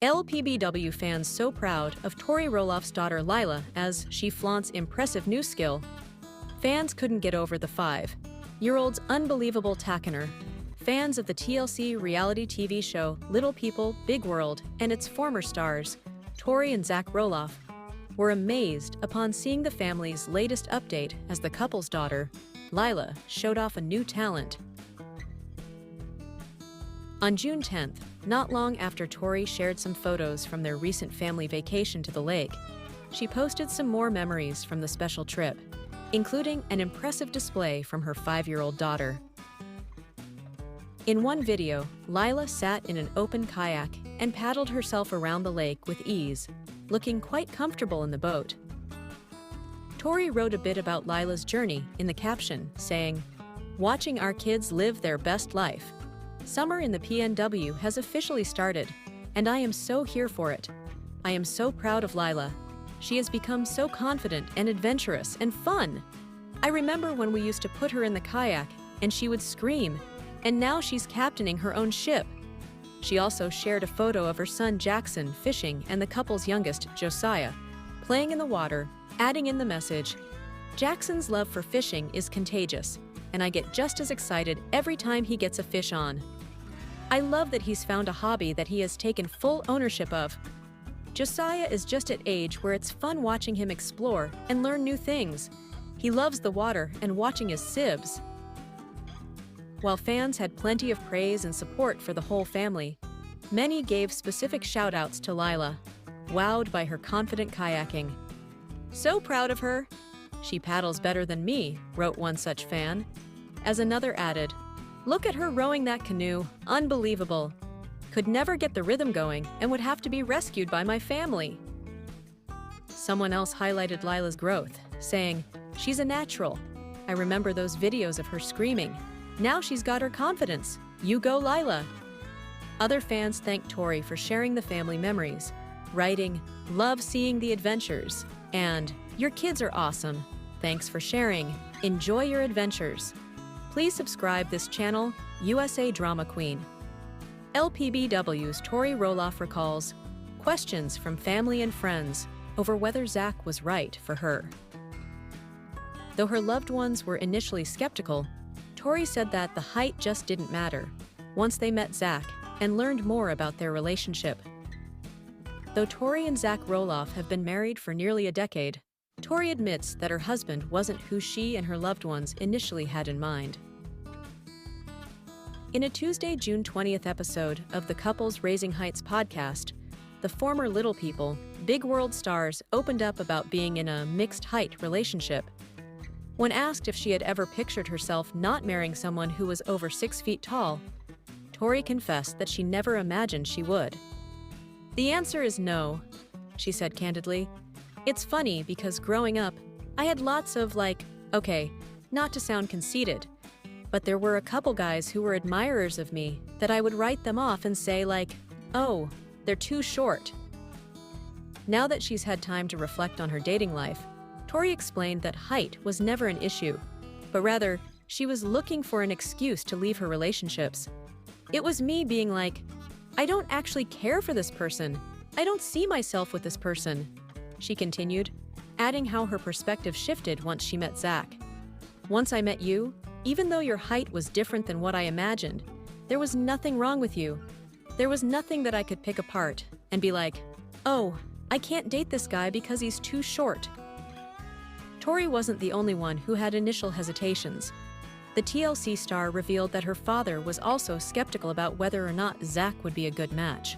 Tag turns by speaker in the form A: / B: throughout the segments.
A: LPBW fans so proud of Tori Roloff's daughter Lilah as she flaunts impressive new skill. Fans couldn't get over the 5-year-old's unbelievable tackiner. Fans of the TLC reality TV show Little People, Big World and its former stars, Tori and Zach Roloff, were amazed upon seeing the family's latest update as the couple's daughter, Lilah, showed off a new talent. On June 10th, not long after Tori shared some photos from their recent family vacation to the lake, she posted some more memories from the special trip, including an impressive display from her 5-year-old daughter. In one video, Lilah sat in an open kayak and paddled herself around the lake with ease, looking quite comfortable in the boat. Tori wrote a bit about Lilah's journey in the caption, saying, "Watching our kids live their best life. Summer in the PNW has officially started, and I am so here for it. I am so proud of Lilah. She has become so confident and adventurous and fun. I remember when we used to put her in the kayak and she would scream, and now she's captaining her own ship." She also shared a photo of her son Jackson fishing and the couple's youngest, Josiah, playing in the water, adding in the message, "Jackson's love for fishing is contagious, and I get just as excited every time he gets a fish on. I love that he's found a hobby that he has taken full ownership of. Josiah is just at age where it's fun watching him explore and learn new things. He loves the water and watching his sibs." While fans had plenty of praise and support for the whole family, many gave specific shout-outs to Lilah, wowed by her confident kayaking. "So proud of her. She paddles better than me," wrote one such fan, as another added, "Look at her rowing that canoe, unbelievable. Could never get the rhythm going and would have to be rescued by my family." Someone else highlighted Lilah's growth, saying, "She's a natural. I remember those videos of her screaming. Now she's got her confidence. You go, Lilah." Other fans thanked Tori for sharing the family memories, writing, "Love seeing the adventures," and "Your kids are awesome. Thanks for sharing. Enjoy your adventures." Please subscribe this channel, USA Drama Queen. LPBW's Tori Roloff recalls questions from family and friends over whether Zach was right for her. Though her loved ones were initially skeptical, Tori said that the height just didn't matter once they met Zach and learned more about their relationship. Though Tori and Zach Roloff have been married for nearly a decade, Tori admits that her husband wasn't who she and her loved ones initially had in mind. In a Tuesday, June 20th episode of the Couples Raising Heights podcast, the former Little People, Big World stars opened up about being in a mixed-height relationship. When asked if she had ever pictured herself not marrying someone who was over 6 feet tall, Tori confessed that she never imagined she would. "The answer is no," she said candidly. "It's funny because growing up, I had lots of okay, not to sound conceited, but there were a couple guys who were admirers of me that I would write them off and say oh, they're too short." Now that she's had time to reflect on her dating life, Tori explained that height was never an issue, but rather, she was looking for an excuse to leave her relationships. "It was me being I don't actually care for this person. I don't see myself with this person," she continued, adding how her perspective shifted once she met Zach. "Once I met you, even though your height was different than what I imagined, there was nothing wrong with you. There was nothing that I could pick apart and be oh, I can't date this guy because he's too short." Tori wasn't the only one who had initial hesitations. The TLC star revealed that her father was also skeptical about whether or not Zach would be a good match.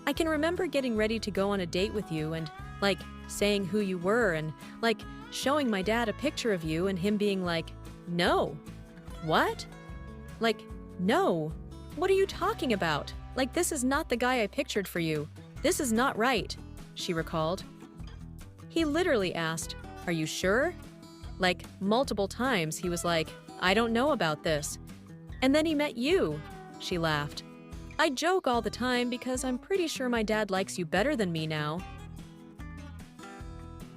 A: "I can remember getting ready to go on a date with you and, saying who you were and, showing my dad a picture of you and him being no. What? No. What are you talking about? This is not the guy I pictured for you. This is not right," she recalled. "He literally asked, 'Are you sure?' Multiple times he was I don't know about this. And then he met you," she laughed. "I joke all the time because I'm pretty sure my dad likes you better than me now."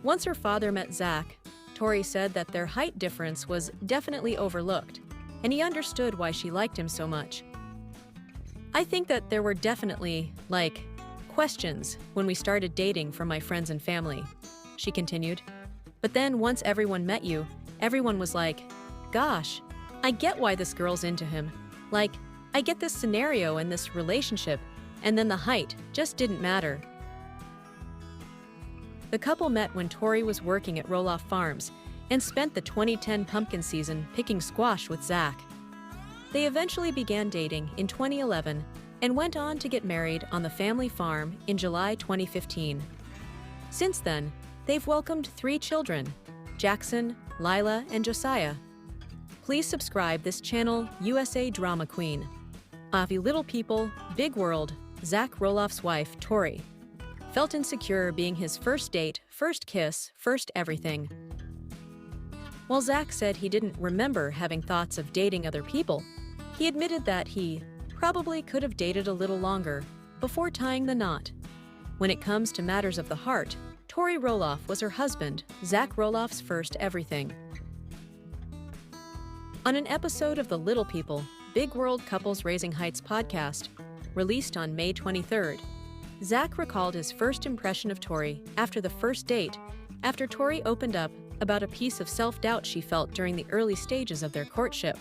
A: Once her father met Zach, Tori said that their height difference was definitely overlooked, and he understood why she liked him so much. "I think that there were definitely, questions when we started dating from my friends and family," she continued. "But then once everyone met you, everyone was like, gosh, I get why this girl's into him. Like, I get this scenario and this relationship, and then the height just didn't matter." The couple met when Tori was working at Roloff Farms and spent the 2010 pumpkin season picking squash with Zach. They eventually began dating in 2011 and went on to get married on the family farm in July 2015. Since then, they've welcomed 3 children: Jackson, Lilah, and Josiah. Please subscribe this channel, USA Drama Queen. Avi Little People, Big World, Zach Roloff's wife, Tori. Felt insecure being his first date, first kiss, first everything. While Zach said he didn't remember having thoughts of dating other people, he admitted that he probably could have dated a little longer before tying the knot. When it comes to matters of the heart, Tori Roloff was her husband, Zach Roloff's first everything. On an episode of the Little People, Big World Couples Raising Heights podcast, released on May 23rd, Zach recalled his first impression of Tori after the first date, after Tori opened up about a piece of self-doubt she felt during the early stages of their courtship.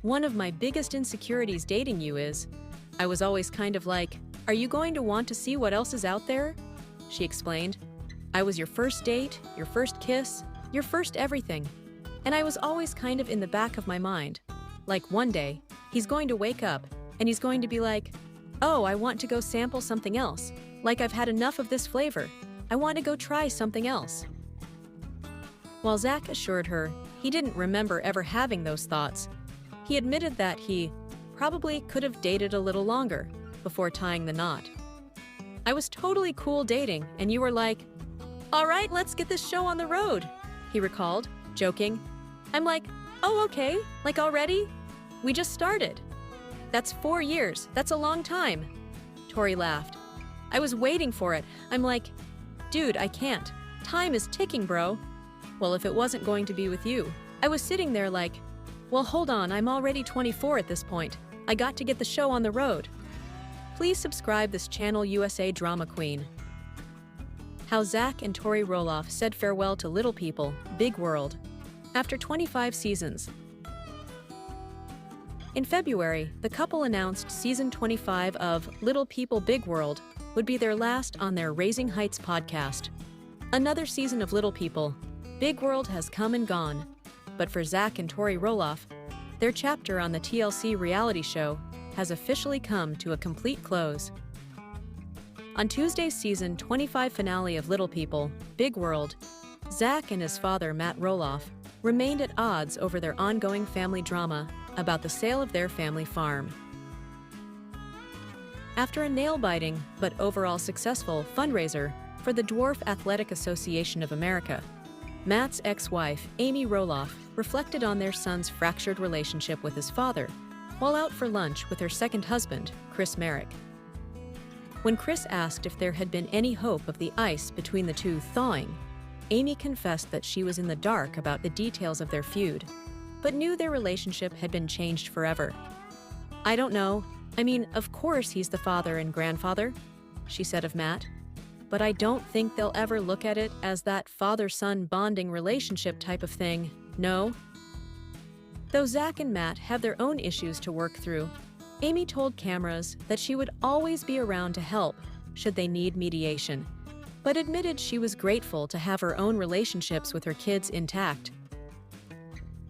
A: "One of my biggest insecurities dating you is, I was always kind of like, are you going to want to see what else is out there?" she explained. "I was your first date, your first kiss, your first everything. And I was always kind of in the back of my mind. Like one day, he's going to wake up and he's going to be like, oh, I want to go sample something else. Like I've had enough of this flavor. I want to go try something else." While Zach assured her he didn't remember ever having those thoughts, he admitted that he probably could have dated a little longer before tying the knot. "I was totally cool dating, and you were like, all right, let's get this show on the road," he recalled, joking. "I'm like, oh, okay, like already? We just started." "That's 4 years, that's a long time," Tori laughed. "I was waiting for it. I'm like, dude, I can't. Time is ticking, bro." "Well, if it wasn't going to be with you." I was sitting there like, well, hold on, I'm already 24 at this point. I got to get the show on the road. Please subscribe this channel, USA Drama Queen. How Zach and Tori Roloff said farewell to Little People, Big World, after 25 seasons. In February, the couple announced season 25 of Little People, Big World would be their last on their Raising Heights podcast. Another season of Little People, Big World has come and gone, but for Zach and Tori Roloff, their chapter on the TLC reality show has officially come to a complete close. On Tuesday's season 25 finale of Little People, Big World, Zach and his father, Matt Roloff, remained at odds over their ongoing family drama about the sale of their family farm. After a nail-biting but overall successful fundraiser for the Dwarf Athletic Association of America, Matt's ex-wife, Amy Roloff, reflected on their son's fractured relationship with his father while out for lunch with her second husband, Chris Merrick. When Chris asked if there had been any hope of the ice between the two thawing, Amy confessed that she was in the dark about the details of their feud, but knew their relationship had been changed forever. "I don't know. I mean, of course he's the father and grandfather," she said of Matt, "but I don't think they'll ever look at it as that father-son bonding relationship type of thing, no." Though Zach and Matt have their own issues to work through, Amy told cameras that she would always be around to help should they need mediation, but admitted she was grateful to have her own relationships with her kids intact.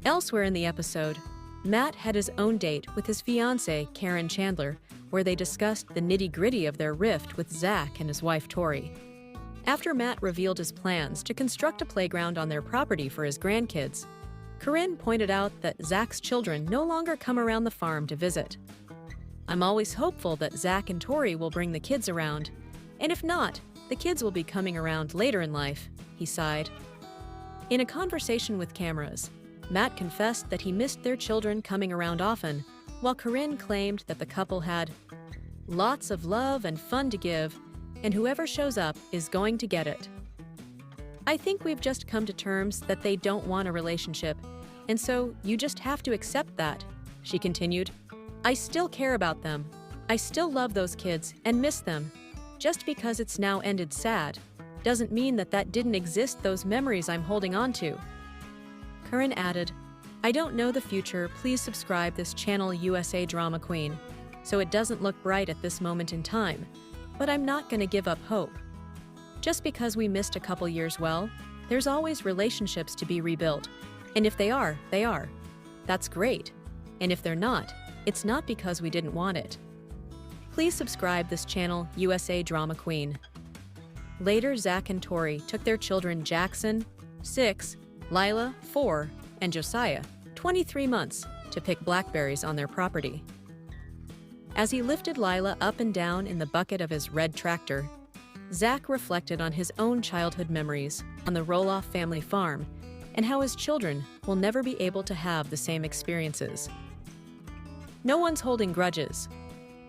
A: Elsewhere in the episode, Matt had his own date with his fiancée, Karen Chandler, where they discussed the nitty-gritty of their rift with Zach and his wife, Tori. After Matt revealed his plans to construct a playground on their property for his grandkids, Corinne pointed out that Zach's children no longer come around the farm to visit. "I'm always hopeful that Zach and Tori will bring the kids around, and if not, the kids will be coming around later in life," he sighed. In a conversation with cameras, Matt confessed that he missed their children coming around often, while Corinne claimed that the couple had lots of love and fun to give, and whoever shows up is going to get it. "I think we've just come to terms that they don't want a relationship, and so you just have to accept that," she continued. "I still care about them. I still love those kids and miss them. just because it's now ended sad, doesn't mean that didn't exist, those memories I'm holding on to. Corinne added, I don't know the future, please subscribe this channel USA Drama Queen, so it doesn't look bright at this moment in time, but I'm not gonna give up hope. Just because we missed a couple years, well, there's always relationships to be rebuilt, and if they are, they are. That's great. And if they're not, it's not because we didn't want it. Please subscribe this channel USA Drama Queen. Later, Zach and Tori took their children Jackson, 6, Lilah, 4, and Josiah, 23 months, to pick blackberries on their property. As he lifted Lilah up and down in the bucket of his red tractor, Zach reflected on his own childhood memories on the Roloff family farm and how his children will never be able to have the same experiences. No one's holding grudges.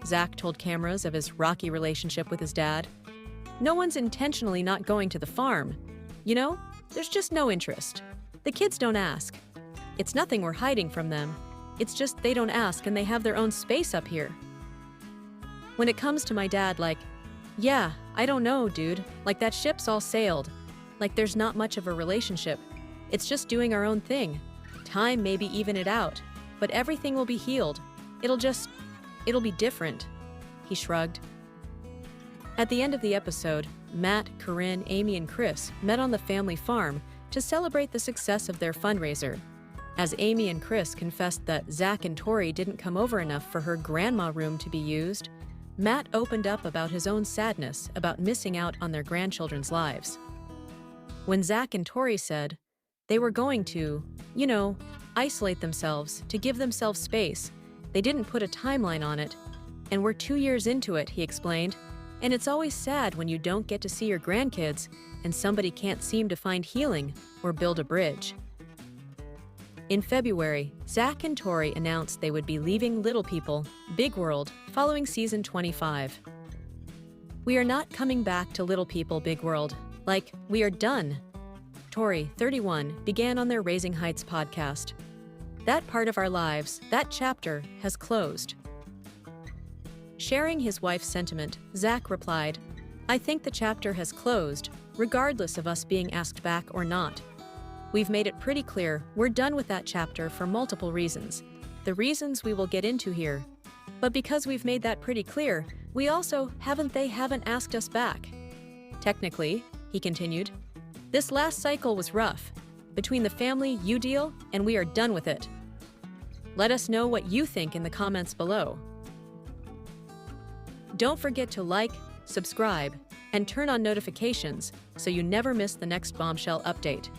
A: Zach told cameras of his rocky relationship with his dad. No one's intentionally not going to the farm. You know, there's just no interest. The kids don't ask. It's nothing we're hiding from them. It's just they don't ask and they have their own space up here. When it comes to my dad, like, yeah, I don't know, dude. Like that ship's all sailed. Like there's not much of a relationship. It's just doing our own thing. Time maybe even it out, but everything will be healed. It'll be different. He shrugged. At the end of the episode, Matt, Corinne, Amy, and Chris met on the family farm to celebrate the success of their fundraiser. As Amy and Chris confessed that Zach and Tori didn't come over enough for her grandma room to be used, Matt opened up about his own sadness about missing out on their grandchildren's lives. When Zach and Tori said they were going to, isolate themselves to give themselves space, they didn't put a timeline on it. And we're 2 years into it, he explained, and it's always sad when you don't get to see your grandkids and somebody can't seem to find healing or build a bridge. In February, Zach and Tori announced they would be leaving Little People, Big World, following season 25. We are not coming back to Little People, Big World. Like, we are done. Tori, 31, began on their Raising Heights podcast. That part of our lives, that chapter, has closed. Sharing his wife's sentiment, Zach replied, I think the chapter has closed, regardless of us being asked back or not. We've made it pretty clear we're done with that chapter for multiple reasons, the reasons we will get into here. But because we've made that pretty clear, we also haven't asked us back. Technically, he continued, this last cycle was rough. Between the family you deal, and we are done with it. Let us know what you think in the comments below. Don't forget to like, subscribe, and turn on notifications so you never miss the next bombshell update.